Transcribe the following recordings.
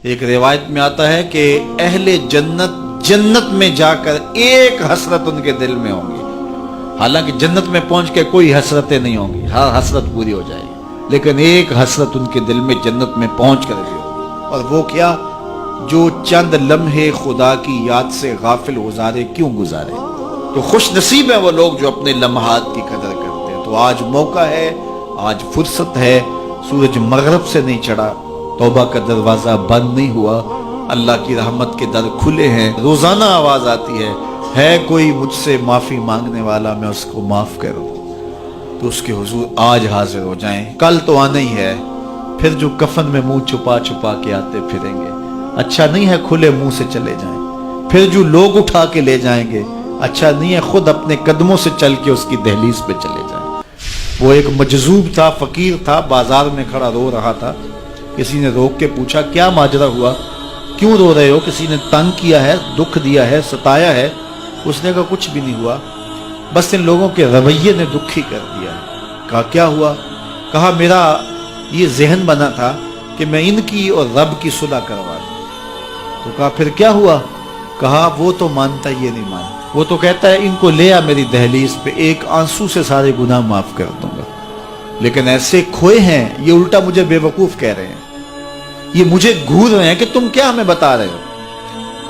ایک روایت میں آتا ہے کہ اہل جنت جنت میں جا کر ایک حسرت ان کے دل میں ہوں گی، حالانکہ جنت میں پہنچ کے کوئی حسرتیں نہیں ہوں گی، ہر حسرت پوری ہو جائے گی، لیکن ایک حسرت ان کے دل میں جنت میں پہنچ کر بھی ہوگی، اور وہ کیا؟ جو چند لمحے خدا کی یاد سے غافل گزارے کیوں گزارے؟ تو خوش نصیب ہیں وہ لوگ جو اپنے لمحات کی قدر کرتے ہیں۔ تو آج موقع ہے، آج فرصت ہے، سورج مغرب سے نہیں چڑھا، توبہ کا دروازہ بند نہیں ہوا، اللہ کی رحمت کے در کھلے ہیں، روزانہ آواز آتی ہے کوئی مجھ سے معافی مانگنے والا میں اس کو معاف کروں، تو اس کے حضور آج حاضر ہو جائیں، کل تو آنا ہی ہے، پھر جو کفن میں منہ چھپا چھپا کے آتے پھریں گے، اچھا نہیں ہے کھلے منہ سے چلے جائیں، پھر جو لوگ اٹھا کے لے جائیں گے، اچھا نہیں ہے خود اپنے قدموں سے چل کے اس کی دہلیز پہ چلے جائیں۔ وہ ایک مجذوب تھا، فقیر تھا، بازار میں کھڑا رو رہا تھا، کسی نے روک کے پوچھا کیا ماجرا ہوا، کیوں رو رہے ہو؟ کسی نے تنگ کیا ہے، دکھ دیا ہے، ستایا ہے؟ اس نے کہا کچھ بھی نہیں ہوا، بس ان لوگوں کے رویے نے دکھی کر دیا۔ کہا کیا ہوا؟ کہا میرا یہ ذہن بنا تھا کہ میں ان کی اور رب کی صلح کروا دوں۔ تو کہا پھر کیا ہوا؟ کہا وہ تو مانتا یہ نہیں مانتا، وہ تو کہتا ہے ان کو لے آ میری دہلیز پہ، ایک آنسو سے سارے گناہ معاف کر دوں گا، لیکن ایسے کھوئے ہیں یہ الٹا مجھے بے وقوف کہہ رہے ہیں، یہ مجھے گھور رہے ہیں کہ تم کیا ہمیں بتا رہے ہو۔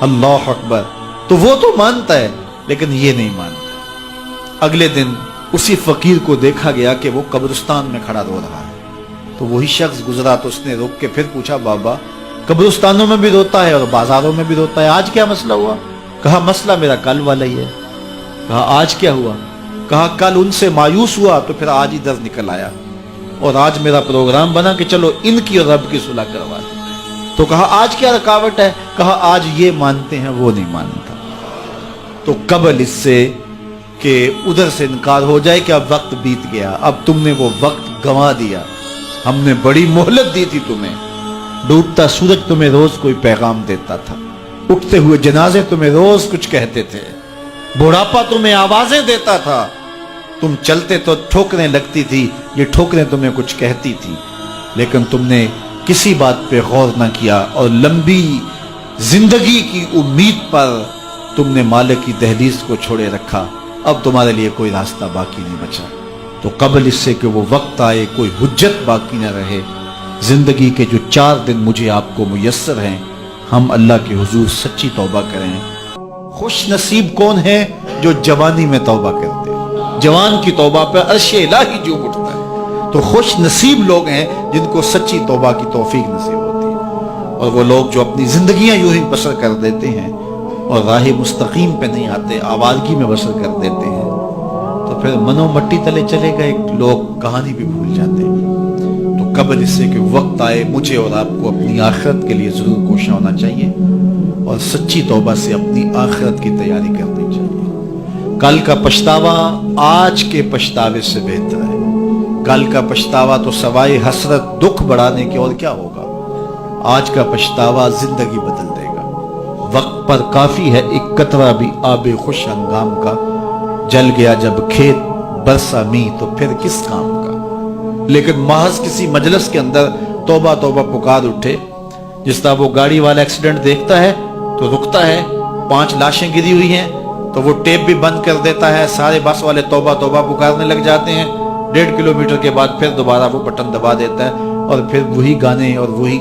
اللہ اکبر! تو وہ تو مانتا ہے لیکن یہ نہیں مانتا۔ اگلے دن اسی فقیر کو دیکھا گیا کہ وہ قبرستان میں کھڑا رو رہا ہے، تو وہی شخص گزرا تو اس نے روک کے پھر پوچھا بابا قبرستانوں میں بھی روتا ہے اور بازاروں میں بھی روتا ہے، آج کیا مسئلہ ہوا؟ کہا مسئلہ میرا کل والا ہی ہے۔ کہا آج کیا ہوا؟ کہا کل ان سے مایوس ہوا تو پھر آج ادھر نکل آیا، اور آج میرا پروگرام بنا کہ چلو ان کی اور رب کی صلح کروا دیں۔ تو کہا آج کیا رکاوٹ ہے؟ کہا آج یہ مانتے ہیں وہ نہیں مانتا۔ تو قبل اس سے کہ ادھر سے انکار ہو جائے کہ اب وقت بیت گیا، اب تم نے وہ وقت گنوا دیا، ہم نے بڑی مہلت دی تھی تمہیں، ڈوبتا سورج تمہیں روز کوئی پیغام دیتا تھا، اٹھتے ہوئے جنازے تمہیں روز کچھ کہتے تھے، بڑھاپا تمہیں آوازیں دیتا تھا، تم چلتے تو ٹھوکریں لگتی تھی، یہ ٹھوکریں تمہیں کچھ کہتی تھی، لیکن تم نے کسی بات پہ غور نہ کیا، اور لمبی زندگی کی امید پر تم نے مالک کی دہلیز کو چھوڑے رکھا، اب تمہارے لیے کوئی راستہ باقی نہیں بچا۔ تو قبل اس سے کہ وہ وقت آئے کوئی حجت باقی نہ رہے، زندگی کے جو 4 دن مجھے آپ کو میسر ہیں، ہم اللہ کے حضور سچی توبہ کریں۔ خوش نصیب کون ہے؟ جو جوانی میں توبہ کرتے ہیں، جوان کی توبہ پہ عرش الہی جھوم اٹھتا ہے۔ تو خوش نصیب لوگ ہیں جن کو سچی توبہ کی توفیق نصیب ہوتی ہے، اور وہ لوگ جو اپنی زندگیاں یوں ہی بسر کر دیتے ہیں اور راہ مستقیم پہ نہیں آتے، آوارگی میں بسر کر دیتے ہیں، تو پھر منو مٹی تلے چلے گئے، لوگ کہانی بھی بھول جاتے ہیں۔ تو قبل اس سے کہ وقت آئے مجھے اور آپ کو اپنی آخرت کے لیے ضرور کوشاں ہونا چاہیے، اور سچی توبہ سے اپنی آخرت کی تیاری کرنی چاہیے۔ کل کا پچھتاوا آج کے پچھتاوے سے بہتر ہے۔ کل کا پچھتاوا تو سوائے حسرت دکھ بڑھانے کے اور کیا ہوگا؟ آج کا پچھتاوا زندگی بدل دے گا۔ وقت پر کافی ہے ایک قطرہ بھی آب خوش ہنگام کا، جل گیا جب کھیت برسا می تو پھر کس کام کا۔ لیکن محض کسی مجلس کے اندر توبہ توبہ پکار اٹھے، جس طرح وہ گاڑی والا ایکسیڈنٹ دیکھتا ہے تو رکتا ہے، 5 لاشیں گری ہوئی ہیں تو وہ ٹیپ بھی بند کر دیتا ہے، سارے بس والے توبہ توبہ پکارنے لگ جاتے ہیں، 1.5 کلومیٹر کے بعد پھر دوبارہ وہ بٹن دبا دیتا ہے، اور پھر وہی گانے اور وہی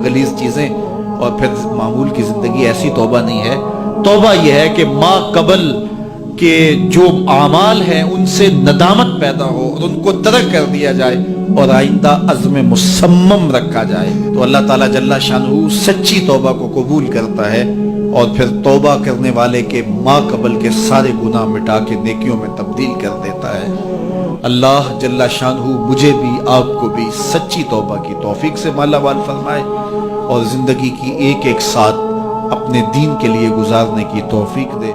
غلیظ چیزیں، اور پھر معمول کی زندگی۔ ایسی توبہ نہیں ہے۔ توبہ یہ ہے کہ ما قبل کہ جو اعمال ہیں ان سے ندامت پیدا ہو اور ان کو ترک کر دیا جائے، اور آئندہ عزم مصمم رکھا جائے، تو اللہ تعالیٰ جل شانہ سچی توبہ کو قبول کرتا ہے، اور پھر توبہ کرنے والے کے ما قبل کے سارے گناہ مٹا کے نیکیوں میں تبدیل کر دیتا ہے۔ اللہ جل شانہ مجھے بھی آپ کو بھی سچی توبہ کی توفیق سے مالا مال فرمائے، اور زندگی کی ایک ایک ساتھ اپنے دین کے لیے گزارنے کی توفیق دے۔